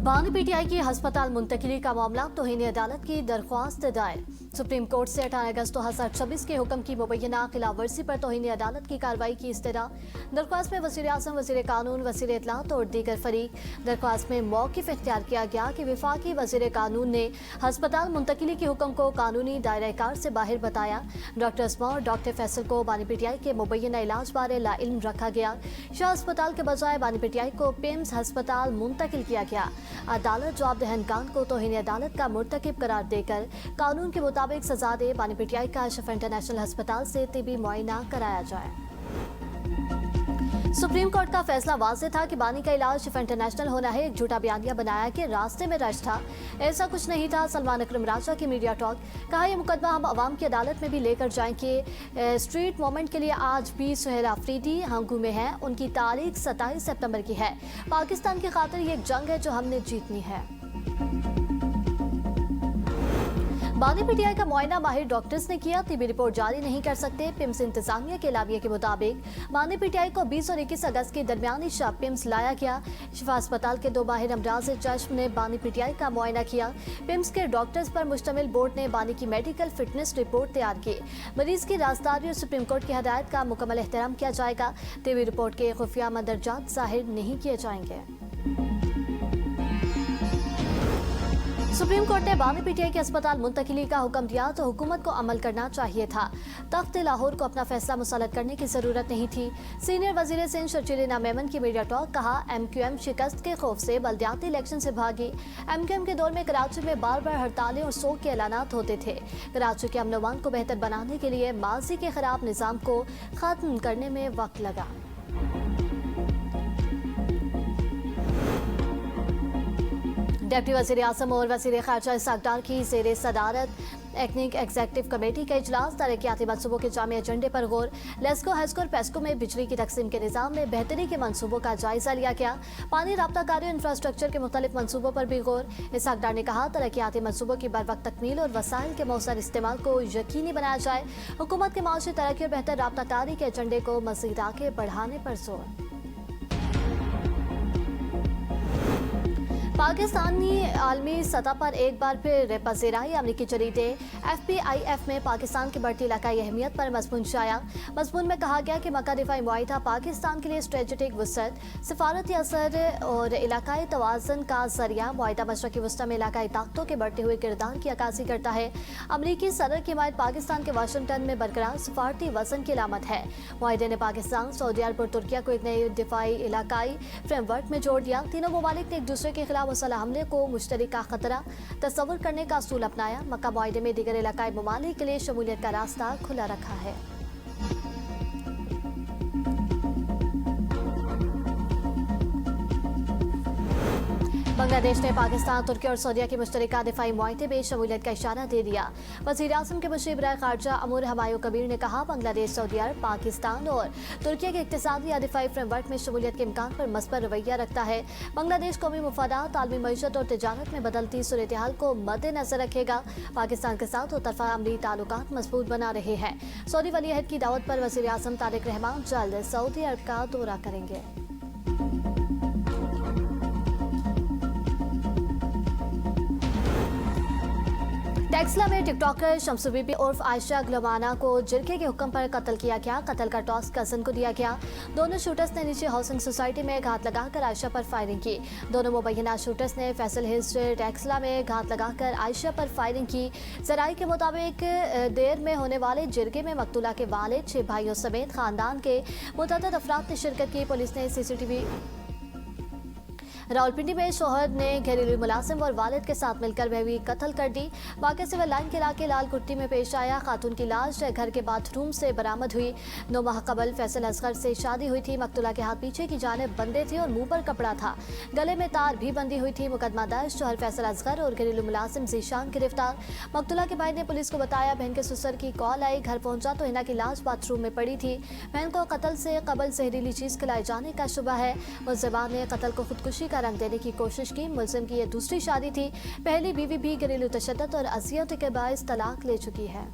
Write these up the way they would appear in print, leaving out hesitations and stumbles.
बानी पीटीआई की अस्पताल मुंतकिली का मामला तौहीन अदालत की दरख्वास्त दायर। सुप्रीम कोर्ट से 18 अगस्त 2026 के हुक्म की मुबैना खिलाफवर्जी पर तौहीन अदालत की कार्रवाई की इस्तदा। दरख्वास्त में वज़ीर आज़म, वज़ीर कानून, वज़ीर इत्तलात और दीगर फरीक। दरख्वास्त में मौक़िफ़ इख्तियार किया गया कि वफाकी वज़ीर कानून ने अस्पताल मुंतकिली के हुक्म को कानूनी दायरा कार से बाहर बताया। डॉक्टर अस्मा और डॉक्टर फैसल को बानी पीटीआई के मुबैना इलाज बारे लाइल्म रखा गया। शाह अस्पताल के बजाय बानी पीटीआई को पिम्स अस्पताल मुंतकिल किया गया। अदालत जवाबदेहन को तौहीन अदालत का मुर्तकिब करार देकर कानून के मुताबिक सजा दे। बानी पीटीआई का शिफा इंटरनेशनल अस्पताल से तिबी मुआयना कराया जाए। सुप्रीम कोर्ट का फैसला वाज़ेह था कि बानी का इलाज शिफा इंटरनेशनल होना है। एक झूठा बयानिया बनाया कि रास्ते में रश था, ऐसा कुछ नहीं था। सलमान अकरम राजा की मीडिया टॉक, कहा यह मुकदमा हम अवाम की अदालत में भी लेकर जाएंगे। स्ट्रीट मूवमेंट के लिए आज भी सुहेल अफरीदी हंगू में हैं। उनकी तारीख 27 सितंबर की है। पाकिस्तान की खातिर ये एक जंग है जो हमने जीतनी है। बानी पीटीआई का मुआयना माहिर डॉक्टर्स ने किया, तिबी रिपोर्ट जारी नहीं कर सकते। पिम्स इंतजामिया के लाविया के मुताबिक बानी पीटीआई को 20 और 21 अगस्त के दरमियानी शब पिम्स लाया गया। शिफा अस्पताल के 2 माहिर अमराज चश्म ने बानी पीटीआई का मुआयना किया। पिम्स के डॉक्टर्स पर मुश्तमिल बोर्ड ने बानी की मेडिकल फिटनेस रिपोर्ट तैयार की। मरीज की राजदारी और सुप्रीम कोर्ट की हदायत का मुकम्मल एहतराम किया जाएगा। तिबी रिपोर्ट के खुफिया मंदरजात जाहिर नहीं किए जाएंगे। सुप्रीम कोर्ट ने बानी पीटीआई के अस्पताल मुंतकिली का हुक्म दिया तो हुकूमत को अमल करना चाहिए था। तख्त लाहौर को अपना फैसला मुसल्लत करने की जरूरत नहीं थी। सीनियर वजीर सिंध शर्जील मेमन की मीडिया टॉक, कहा MQM शिकस्त के खौफ से बल्दियाती इलेक्शन से भागी। MQM के दौर में कराची में बार बार हड़तालें और सोग के ऐलानात होते थे। कराची के अमन अमान को बेहतर बनाने के लिए माजी के खराब निज़ाम को खत्म करने में वक्त लगा। डिप्टी वज़ीर आज़म और वज़ीर ख़ारजा इसहाक़ डार की ज़ेर सदारत एथनिक एग्जीक्यूटिव कमेटी का इजलास। तरक्याती मनसूबों के जामी एजेंडे पर गौर। लेस्को, हेस्को और पेस्को में बिजली की तकसीम के निज़ाम में बेहतरी के मनसूबों का जायजा लिया गया। पानी राब्ता कार्य और इंफ्रास्ट्रक्चर के मुख्तलिफ मनसूबों पर भी गौर। इसहाक़ डार ने कहा तरक्याती मनसूबों की बर वक्त तकमील और वसाइल के मौसर इस्तेमाल को यकीनी बनाया जाए। हुकूमत के माशी तरक्की और बेहतर राब्ता कारी के एजेंडे को मज़ीद आगे बढ़ाने पर जोर। पाकिस्तानी आलमी सतह पर एक बार फिर पज़ीराई। अमरीकी जरीदे FPIF में पाकिस्तान की बढ़ती इलाकाई अहमियत पर मज़मून शाया। मज़मून में कहा गया कि मक्का दिफाई मुआहिदा पाकिस्तान के लिए स्ट्रेटेजिक वसअत, सिफारती असर और इलाकाई तवाज़ुन का जरिया। मुआहिदा मशरक़ी वस्ती में इलाकाई ताकतों के बढ़ते हुए किरदार की अक्कासी करता है। अमरीकी सदर की हिमायत पाकिस्तान के वाशिंगटन में बरकरार सिफारती वज़न की अलामत है। मुआहिदे ने पाकिस्तान, सऊदी अरब और तुर्किया को एक नए दिफाई इलाकाई फ्रेमवर्क में जोड़ दिया। तीनों ममालिक ने एक दूसरे के खिलाफ मुसल्लह हमले को मुश्तरका खतरा तस्वुर करने का असूल अपनाया। मक्का मुआहिदे में दीगर इलाकाई ममालिक के लिए शमूलियत का रास्ता खुला रखा है। बांग्लादेश ने पाकिस्तान, तुर्की और सऊदीया की मुश्तरका दिफाई मुआहिदे में शमूलियत का इशारा दे दिया। वज़ीर आज़म के मुशीर बराए ख़ारजा अमूर हमायूं कबीर ने कहा बांग्लादेश, सऊदी अरब, पाकिस्तान और तुर्किया के इक़्तिसादी या दिफाई फ्रेमवर्क में शमूलियत के इम्कान पर मस्बत रवैया रखता है। बांग्लादेश कौमी मफादात, आलमी मईशत और तिजारत में बदलती सूरत हाल को मद्देनजर रखेगा। पाकिस्तान के साथ तरफ़ा अमली ताल्लुकात मजबूत बना रहे हैं। सऊदी वली अहद की दावत पर वज़ीर आज़म तारिक रहमान जल्द सऊदी अरब का दौरा करेंगे। टेक्सला में टिकटॉकर शम्सु बीबी उर्फ आयशा गुलमाना को जिरके के हुक्म पर कत्ल किया गया। कत्ल का टॉस कजन को दिया गया। दोनों शूटर्स ने नीचे हाउसिंग सोसाइटी में घात लगाकर आयशा पर फायरिंग की। दोनों मुबैना शूटर्स ने फैसल हिल्स टेक्सला में घात लगाकर आयशा पर फायरिंग की। जराई के मुताबिक देर में होने वाले जिरके में मकतूला के वालिद, 6 भाइयों समेत खानदान के मुतअद्दिद अफराद ने शिरकत की। पुलिस ने CCTV रावलपिंडी में शोहर ने घरेलू मुलाजिम और वालिद के साथ मिलकर वह कत्ल कर दी। वाक़े सिविल लाइन के इलाके लाल कुट्टी में पेश आया। खातून की लाश घर के बाथरूम से बरामद हुई। 9 माह कबल फैसल असगर से शादी हुई थी। मकतूला के हाथ पीछे की जानिब बंधे थे और मुंह पर कपड़ा था। गले में तार भी बंधी हुई थी। मुकदमा दर्ज। शोहर फैसल असगर और घरेलू मुलाजिम जीशान गिरफ्तार। मकतूला के भाई ने पुलिस को बताया बहन के ससुर की कॉल आई। घर पहुंचा तो हिना की लाश बाथरूम में पड़ी थी। बहन को कत्ल से कबल जहरीली चीज खिलाए जाने का शुबा है। मुल्ज़िमान ने कत्ल को खुदकुशी का रंग देने की कोशिश की। मुल्ज़िम की यह दूसरी शादी थी। पहली बीवी भी घरेलू तशद्दुद और अज़ियत के बाइस तलाक ले चुकी है।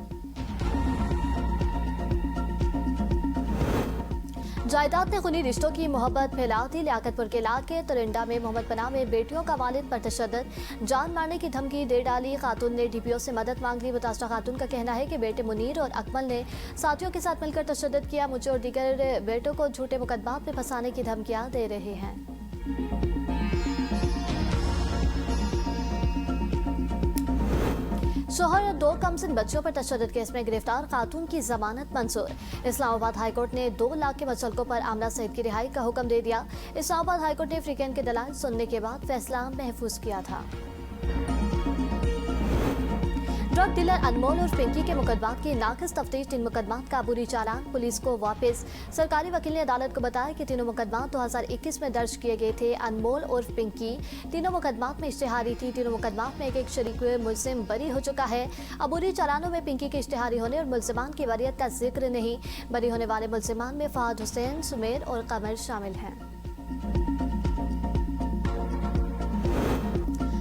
जायदाद ने खूनी रिश्तों की मोहब्बत फैला दी। लियाकतपुर के इलाके तरिंडा में मोहम्मद पनाह में बेटियों का वालिद पर तशद्दुद, जान मारने की धमकी दे डाली। खातून ने डीपीओ से मदद मांग ली। मुतासरा खातून का कहना है कि बेटे मुनीर और अकमल ने साथियों के साथ मिलकर तशद्दुद किया। मुझे और दीगर बेटों को झूठे मुकदमात में फंसाने की धमकियां दे रहे हैं। शोहर और 2 कमसिन बच्चों पर तशद्दुद केस में गिरफ्तार खातून की जमानत मंजूर। इस्लामाबाद हाईकोर्ट ने 2 लाख के मुतल्लकों पर आमला सईद की रिहाई का हुक्म दे दिया। इस्लामाबाद हाईकोर्ट ने फ्रीकैन के दलाल सुनने के बाद फैसला महफूज किया था। ड्रग डीलर अनमोल और पिंकी के मुकदमात की नाकिस तफ्तीश, 3 मुकदमात का अबूरी चालान पुलिस को वापस। सरकारी वकील ने अदालत को बताया कि तीनों मुकदमात 2021 में दर्ज किए गए थे। अनमोल और पिंकी तीनों मुकदमात में इश्तिहारी थी। तीनों मुकदमात में एक शरीक मुलजिम बरी हो चुका है। अबूरी चालानों में पिंकी के इश्तिहारी होने और मुलजिमान की वरीयत का जिक्र नहीं। बरी होने वाले मुलजिमान में फहद हुसैन, सुमेर और कमर शामिल हैं।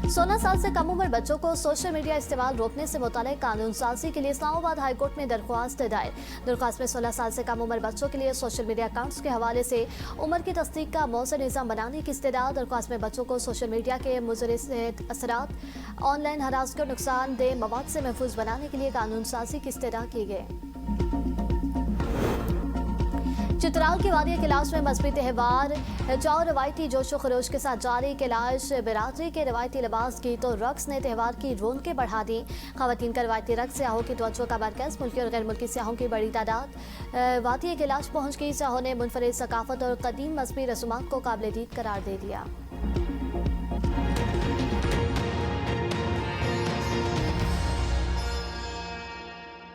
16 साल से कम उम्र बच्चों को सोशल मीडिया इस्तेमाल रोकने से मुताल्लिक़ कानून साजी के लिए इस्लामाबाद हाईकोर्ट में दरख्वास्त दायर। दरख्वास्त में 16 साल से कम उम्र बच्चों के लिए सोशल मीडिया अकाउंट्स के हवाले से उम्र की तस्दीक का मौसर निज़ाम बनाने की इस्तदा। दरख्वास्त में बच्चों को सोशल मीडिया के मुज़र असरात, ऑनलाइन हरासत और नुकसानदेह मवाद से महफूज बनाने के लिए कानून साजी की इस्तदा की गई। चित्राल की वादिया कैलाश में मजहबी त्यौहार चाव रवायती जोशो खरोश के साथ जारी। कैलाश बिरादरी के रवायती लिबास, गीत और रक्स ने त्यौहार की रौनकें बढ़ा दी। खवातीन का रवायती रक्स सियाहों की तवज्जो का मरकज़, मुल्की और गैर मुल्की सियाहों की बड़ी तादाद वादिया कैलाश पहुँच गई। सियाहों ने मुनफरिद सकाफत और कदीम मजहबी रसूमात को काबिल दीद करार दे दिया।